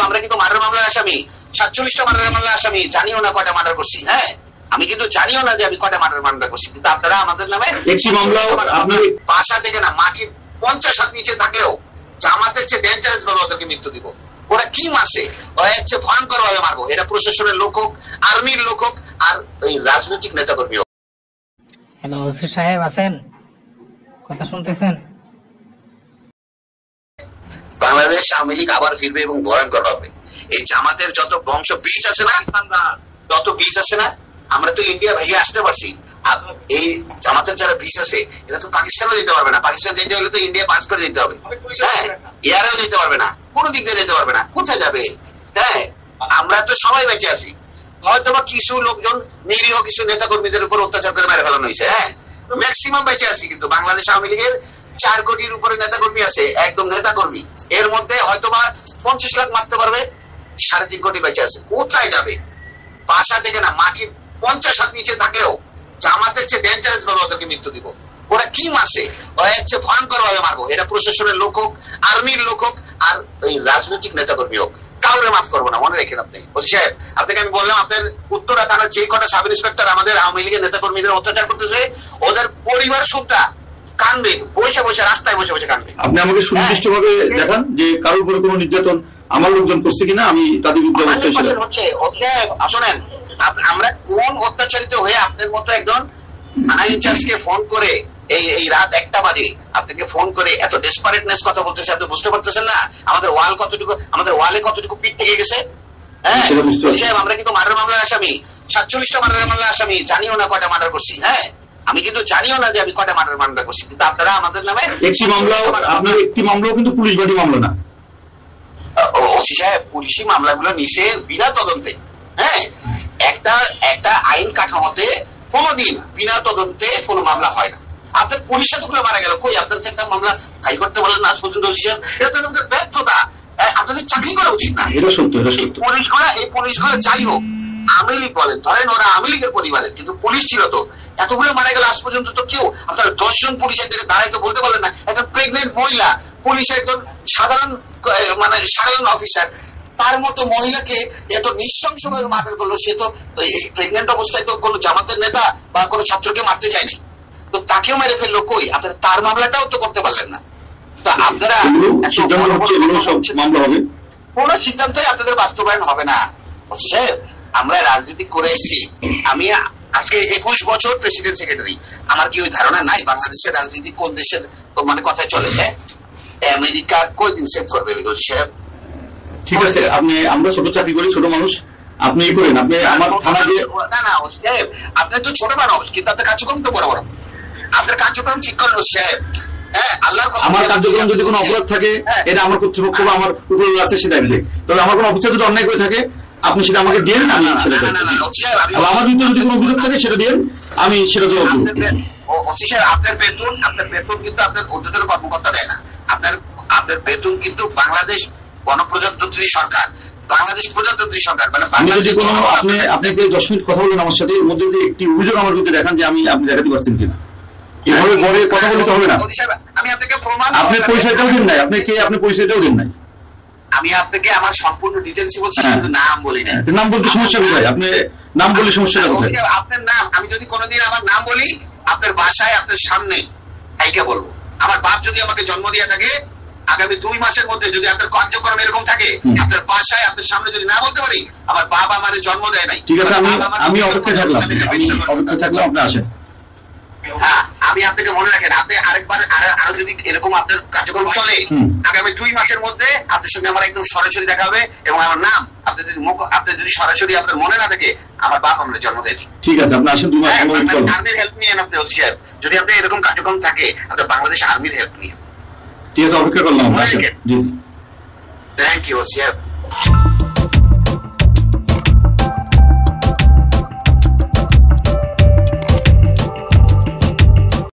আমরা কিন্তু মার্ডার মামলার আসামি, 47টা মার্ডার মামলার আসামি, জানিও না কয়টা মার্ডার করছি। হ্যাঁ, আমি কিন্তু জানিও না যে আমি কয়টা মার্ডার মামলা করছি, কিন্তু আপনারা আমাদের নামে একটি মামলা বাসা থেকে না মাটির 50 হাত নিচে থাকলেও জামাতের চেয়ে ডেঞ্জারাস ভাবে ওদেরকে মৃত্যু দিব। ওরা কি মাসে হচ্ছে ভয়ঙ্কর ভাবে মারবো। এটা প্রশাসনের লোক হোক, আর্মির লোক হোক, আর ওই রাজনৈতিক নেতা কর্মী হোক। হ্যালো ওসি সাহেব আছেন, কথা শুনতেছেন? বাংলাদেশ আওয়ামী লীগ আবার ফিরবে এবং ভয়ঙ্কর হবে। এই জামাতের যত বংশ বীজ আছে না, যত বীজ আছে না, আমরা তো ইন্ডিয়া ভাইয়া আসতে পারছি। এই জামাতের যারা বীজ আছে এটা তো পাকিস্তানও দিতে পারবে না। পাকিস্তান যেতে হলে তো ইন্ডিয়া পাস করে দিতে হবে। হ্যাঁ, এয়ারেও দিতে পারবে না, কোনো দিক দিয়ে দিতে পারবে না। কোথায় যাবে? হ্যাঁ, আমরা তো সবাই বেঁচে আছি। হয়তো বা কিছু লোকজন নিরীহ কিছু নেতা কর্মীদের উপর অত্যাচার করে মেরে ফেলানো হয়েছে। হ্যাঁ, ম্যাক্সিমাম বেঁচে আছি, কিন্তু বাংলাদেশ আওয়ামী লীগের 4 কোটির উপরে নেতা কর্মী আছে, একদম নেতা কর্মী। এর মধ্যে হয়তো বা 50 লাখ মারতে পারবে, 3.5 কোটি বেঁচে আছে। কোথায় যাবে? বাসা থেকে না মাটির 50 হাত নিচে থাকলেও জামাতের চেয়ে ডেঞ্জারাস ভাবে ওদেরকে মৃত্যু দিব। ওরা কি মাসে হচ্ছে ভয়ঙ্কর ভাবে মারবো। এটা প্রশাসনের লোক হোক, আর্মির লোক হোক, আর ওই রাজনৈতিক নেতা কর্মী হোক, কাউরে মাফ করবো না। মনে রেখেন আপনি ওসি সাহেব, আপনাকে আমি বললাম আপনার উত্তরা থানার যে কটা সাব ইন্সপেক্টর আমাদের আওয়ামী লীগের নেতা কর্মীদের অত্যাচার করতেছে, ওদের পরিবার সুদ্ধা কানবে, বসে বসে রাস্তায় বসে বসে কানবে। আপনি আমাকে সুনির্দিষ্ট ভাবে দেখান যে কারোর উপরে কোনো নির্যাতন আমার লোকজন করছে কিনা, আমি তাদের বিরুদ্ধে শোনেন, আমরা কোন অত্যাচারিত হয়ে আপনার মতো একজন থানা ইনচার্জকে ফোন করে এই রাত 1টা বাজে আপনাকে ফোন করে এত ডেসপারেটনেস কথা বলতেছে, আপনি বুঝতে পারতেছেন না আমাদের ওয়ালে কতটুকু পিঠ থেকে গেছে? হ্যাঁ সাহেব, আমরা কিন্তু মার্ডার মামলার আসামি, 47টা মার্ডার মামলার আসামি, জানিও না কয়টা মার্ডার করছি। হ্যাঁ, আমি কিন্তু জানিও না যে আমি কয়টা মার্ডার মামলা করছি, কিন্তু আপনারা আমাদের নামে একটি মামলাও কিন্তু পুলিশ বাদী মামলা না। ওসি সাহেব, পুলিশি মামলাগুলো নিচে বিনা তদন্তে। হ্যাঁ, একটা আইন কাঠামোতে কোনোদিন বিনা তদন্তে কোনো মামলা হয় না। আপনার পুলিশ এতগুলো মারা গেল, কই আপনাদের একটা মামলা ফাইল করতে বলেন না আজ পর্যন্ত? এটা তো আমাদের ব্যর্থতা। আপনাদের চাকরি করা উচিত না। এটা সত্য, এটা সত্য। এই পুলিশগুলো যাই হোক, আওয়ামী লীগ বলেন, ধরেন ওরা আওয়ামী লীগের পরিবারের, কিন্তু পুলিশ ছিল তো। এতগুলো মারা গেল আজ পর্যন্ত তো কেউ আপনারা 10 জন পুলিশের দিকে দাঁড়াই তো বলতে পারলেন না একটা প্রেগনেন্ট মহিলা পুলিশের একজন সাধারণ অফিসার, তার মতো মহিলাকে এত নৃশংসভাবে মার্ডার করলো। সে তো প্রেগনেন্ট অবস্থায় তো কোনো জামাতের নেতা বা কোনো ছাত্রকে মারতে যায়নি, তো তাকেও মেরে ফেললো। কই আপনারা তার মামলাটাও তো করতে পারলেন না। তো আপনারা কোন সিদ্ধান্তই আপনাদের বাস্তবায়ন হবে না। আমরা রাজনীতি করে এসেছি, আমি আজকে 21 বছর প্রেসিডেন্ট সেক্রেটারি। আমার কি ওই ধারণা নাই বাংলাদেশের রাজনীতি কোন দেশের মানে কথায় চলে? হ্যাঁ, আমেরিকা কয়দিন সেভ করবে সাহেব? ঠিক আছে, আমরা ছোট চাকরি করি, ছোট মানুষ, আপনি করেন। আপনি আমার থানা যে না সাহেব, আপনি তো ছোট মানুষ, কিন্তু আপনার কার্যক্রম তো বড় বড়। আপনার কার্যক্রম ঠিক করেন সাহেব। আমার কার্যক্রম যদি কোনো অপরাধ থাকে, এটা আমার কর্তৃপক্ষ বা আমার উপর আছে সেটা দেখবে। তবে আমার কোনো অফিসার যদি অন্যায় করে থাকে, আপনি সেটা আমাকে দিন, আমি সেটা আমার বিরুদ্ধে যদি কোনো অভিযোগ থাকে সেটা দিন, আমি সেটা জবাব দেবো। আপনার বেতন কিন্তু আপনার ঊর্ধ্বতন কর্মকর্তা দেয় না। আপনার বেতন কিন্তু বাংলাদেশ গণপ্রজাতন্ত্রী সরকার, বাংলাদেশ প্রজাতন্ত্রী সরকার। মানে আমি যদি কোনো আপনি 10 মিনিট কথা বলেন আমার সাথে, এর মধ্যে যদি একটি অভিযোগ আমার বিরুদ্ধে দেখান যে আপনি দেখাতে পারছেন কিনা, এভাবে পরে কথা বলতে হবে না। আমি আপনাকে প্রমাণ, আপনি পরিচয়টাও দেন নাই, আপনি পরিচয়টাও দেন নাই। আমি আপনাকে আমার সম্পূর্ণ ডিটেইলস বলছি, শুধু নাম বলি না। নাম বলতে সমস্যা কোথায়? আপনি নাম বললে সমস্যাটা কোথায়? আপনার নাম আমি যদি কোনোদিন আমার নাম বলি, আপনার বাসায় আপনার সামনে আইকে বলবো। আমার বাপ যদি আমাকে জন্ম দিয়ে থাকে, আগামী 2 মাসের মধ্যে যদি আপনার কার্যক্রম এরকম থাকে, আপনার বাসায় আপনার সামনে যদি না বলতে পারি, আমার বাবা আমাদের জন্ম দেয় নাই। ঠিক আছে, আমি অপেক্ষায় থাকলাম, আপনি আসেন। হ্যাঁ, আমি আপনাকে মনে রাখেন, আপনি আরেকবার আরো যদি এরকম আপনার কার্যক্রম চলে, আগামী 2 মাসের মধ্যে আপনার সঙ্গে আমার একদম সরাসরি দেখা হবে, এবং আমার নাম আপনি যদি সরাসরি আপনার মনে না থাকে, আমার বাপ আমাদের জন্ম দেয়নি। ঠিক আছে, আপনি আসেন 2 মাস। আর্মির হেল্প নিয়ে আপনি ওসি সাহেব, যদি আপনি এরকম কার্যক্রম থাকে, আপনার বাংলাদেশ আর্মির হেল্প নিয়ে। ঠিক আছে, অপেক্ষা করলাম। জি, থ্যাংক ইউ ওসি সাহেব।